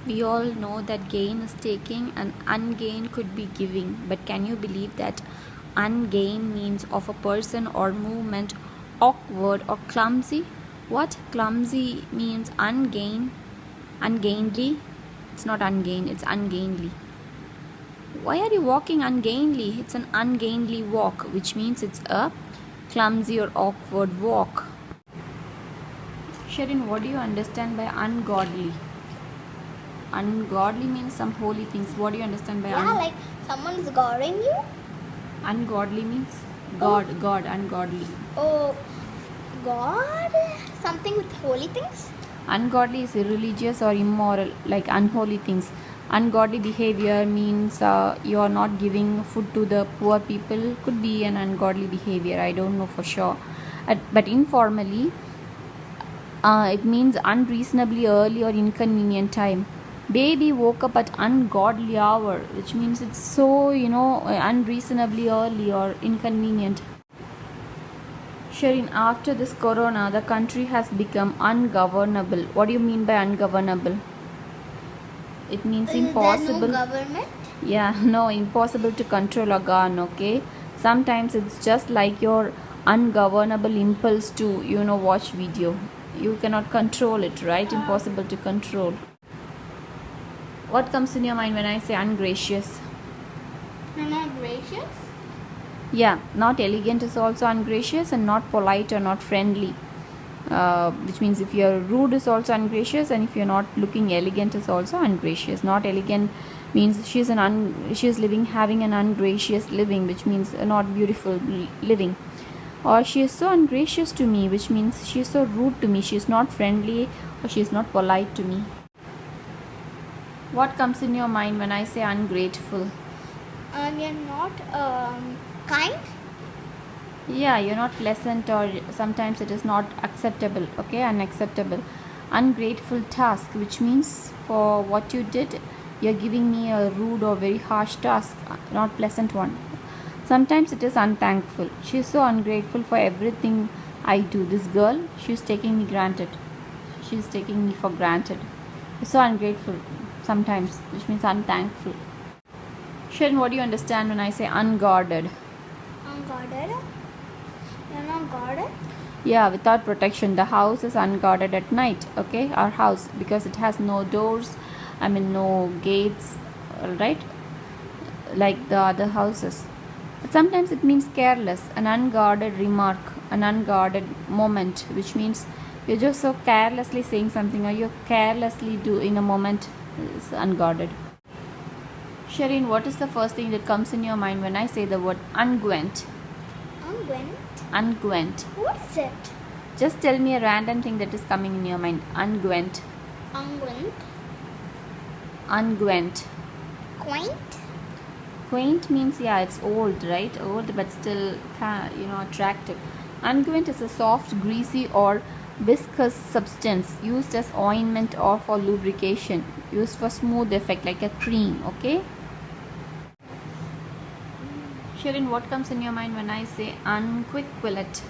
We all know that gain is taking and ungain could be giving, but can you believe that ungain means of a person or movement awkward or clumsy? What clumsy means ungain? Ungainly? It's not ungain, it's ungainly. Why are you walking ungainly? It's an ungainly walk, which means it's a clumsy or awkward walk. Sharin, what do you understand by ungodly? Ungodly means some holy things. What do you understand by like someone is godding you? Ungodly means God, ungodly. Oh, God? Something with holy things? Ungodly is irreligious or immoral, like unholy things. Ungodly behavior means you are not giving food to the poor people. Could be an ungodly behavior. I don't know for sure. But informally, it means unreasonably early or inconvenient time. Baby woke up at ungodly hour, which means it's so, unreasonably early or inconvenient. Sharin, after this corona, the country has become ungovernable. What do you mean by ungovernable? It means impossible. There's no government? Yeah, no, impossible to control or govern, okay? Sometimes it's just like your ungovernable impulse to, watch video. You cannot control it, right? Impossible to control. What comes in your mind when I say ungracious? Not gracious? Yeah, not elegant is also ungracious, and not polite or not friendly. Which means if you're rude is also ungracious, and if you're not looking elegant is also ungracious. Not elegant means she's living having an ungracious living, which means not beautiful living. Or she is so ungracious to me, which means she is so rude to me. She is not friendly or she is not polite to me. What comes in your mind when I say ungrateful? You're not kind? Yeah, you're not pleasant, or sometimes it is not acceptable, okay? Unacceptable. Ungrateful task, which means for what you did, you're giving me a rude or very harsh task, not pleasant one. Sometimes it is unthankful. She's so ungrateful for everything I do. This girl, she's taking me granted. She's taking me for granted. So ungrateful sometimes, which means unthankful. Sharon, what do you understand when I say unguarded? Unguarded? You're not guarded? Yeah, without protection. The house is unguarded at night, okay? Our house, because it has no doors, no gates, right? Like the other houses. But sometimes it means careless, an unguarded remark, an unguarded moment, which means you're just so carelessly saying something, or you're carelessly doing a moment is unguarded. Shireen, what is the first thing that comes in your mind when I say the word unguent? Unguent? Unguent. What is it? Just tell me a random thing that is coming in your mind. Unguent. Unguent? Unguent. Quaint? Quaint means, yeah, it's old, right? Old but still, attractive. Unguent is a soft, greasy or viscous substance used as ointment or for lubrication, used for smooth effect like a cream, okay? Sharon, what comes in your mind when I say unquickquillet?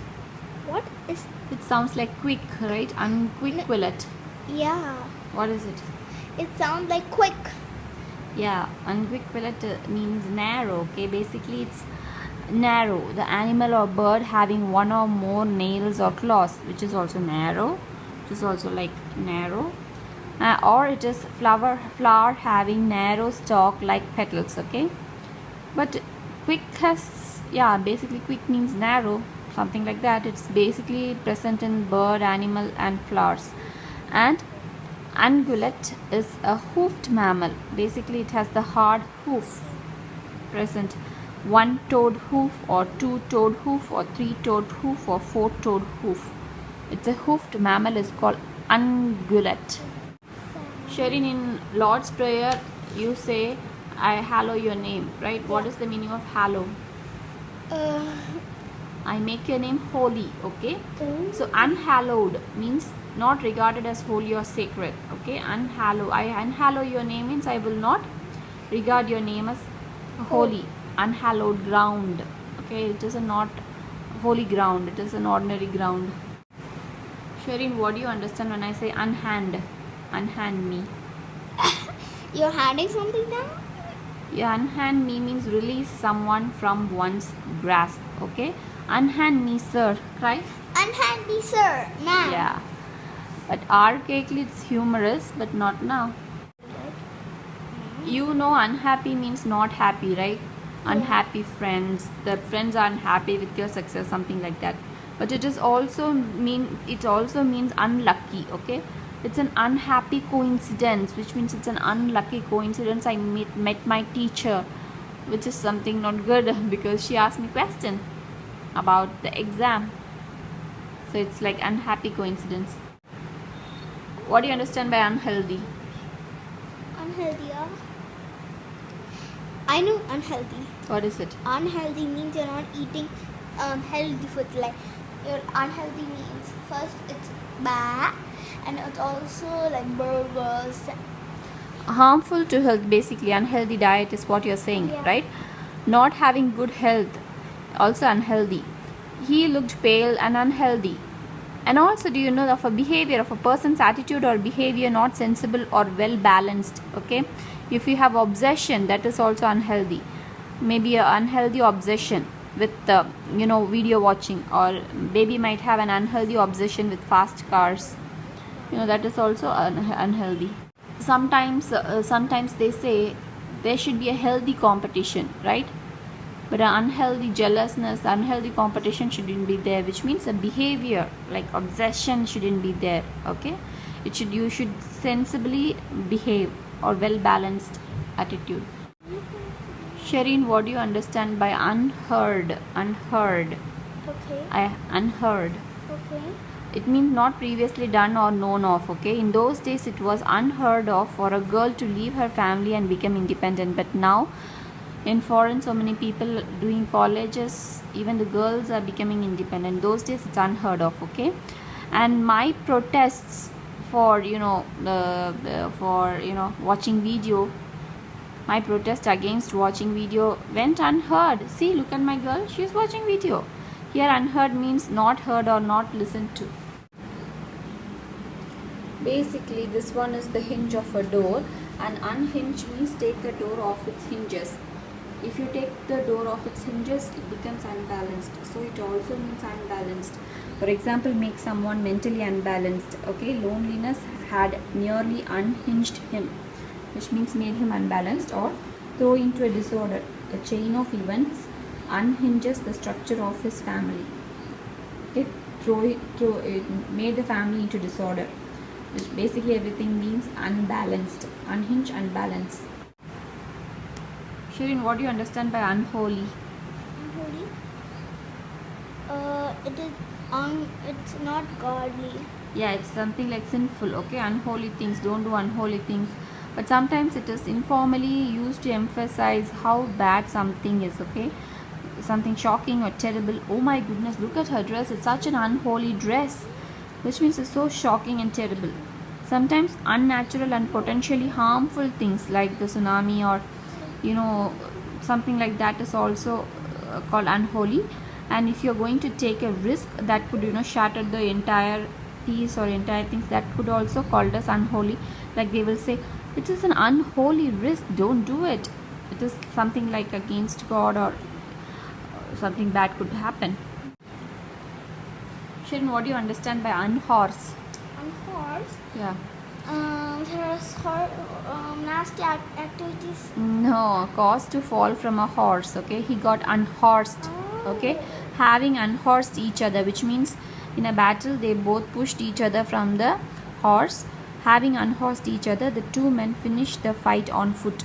What is... It sounds like quick, right? Unquickquillet. Yeah. What is it? It sounds like quick. Yeah, unquickquillet means narrow, okay? Basically, it's narrow. The animal or bird having one or more nails or claws, which is also narrow, which is also like narrow. Or it is flower having narrow stalk like petals, okay? But quick has, yeah, basically quick means narrow, something like that. It's basically present in bird, animal and flowers. And ungulate is a hoofed mammal. Basically it has the hard hoof present, one-toed hoof or two-toed hoof or three-toed hoof or four-toed hoof. It's a hoofed mammal is called ungulate. Sharing in Lord's Prayer, you say, I hallow your name, right? Yeah. What is the meaning of hallow? I make your name holy, okay? So unhallowed means not regarded as holy or sacred, okay? Unhallow, I unhallow your name means I will not regard your name as holy. Unhallowed ground, okay? It is a not holy ground, it is an ordinary ground. Shireen, what do you understand when I say unhand? Unhand me. You're handing something down? Yeah, unhand me means release someone from one's grasp. Okay, unhand me, sir. Right? Unhand me, sir. Ma'am. Yeah. But archaically it's humorous, but not now. You know, unhappy means not happy, right? Unhappy friends. The friends are unhappy with your success, something like that. But it also means unlucky. Okay, it's an unhappy coincidence, which means it's an unlucky coincidence. I met my teacher, which is something not good because she asked me question about the exam. So it's like unhappy coincidence. What do you understand by unhealthy? Unhealthy, yeah. I know unhealthy. What is it? Unhealthy means you're not eating healthy food. Like, your unhealthy means first it's bad, and it's also like burgers. Harmful to health, basically. Unhealthy diet is what you're saying, Yeah. right? Not having good health, also unhealthy. He looked pale and unhealthy. And also, do you know of a behavior of a person's attitude or behavior not sensible or well balanced? Okay, if you have obsession, that is also unhealthy. Maybe an unhealthy obsession with video watching, or baby might have an unhealthy obsession with fast cars. That is also unhealthy. Sometimes they say there should be a healthy competition, right? But an unhealthy jealousness, unhealthy competition shouldn't be there, which means a behavior like obsession shouldn't be there. Okay, you should sensibly behave, or well balanced attitude. Shireen, what do you understand by unheard? Unheard. Okay. Unheard. Okay. It means not previously done or known of. Okay, in those days it was unheard of for a girl to leave her family and become independent, but now in foreign, so many people doing colleges, even the girls are becoming independent. Those days it's unheard of. Okay, and my protests for watching video, my protest against watching video went unheard. See, look at my girl, she's watching video. Here unheard means not heard or not listened to. Basically this one is the hinge of a door, and unhinge means take the door off its hinges. If you take the door off its hinges, it becomes unbalanced. So it also means unbalanced. For example, make someone mentally unbalanced. Okay, loneliness had nearly unhinged him, which means made him unbalanced. Or throw into a disorder. A chain of events unhinges the structure of his family. It made the family into disorder, which basically everything means unbalanced. Unhinge, unbalanced. Shireen, what do you understand by unholy? Unholy. It's not godly. Yeah, it's something like sinful. Okay, unholy things. Don't do unholy things. But sometimes it is informally used to emphasize how bad something is. Okay, something shocking or terrible. Oh my goodness, look at her dress. It's such an unholy dress, which means it's so shocking and terrible. Sometimes unnatural and potentially harmful things like the tsunami, or something like that, is also called unholy. And if you're going to take a risk that could shatter the entire piece or entire things, that could also called as unholy. Like they will say, it is an unholy risk, don't do it. It is something like against God, or something bad could happen. Shirin, what do you understand by unhorse? Unhorse? Yeah. Nasty activities. No, caused to fall from a horse. Okay, he got unhorsed. Okay, having unhorsed each other, which means in a battle they both pushed each other from the horse. Having unhorsed each other, the two men finished the fight on foot.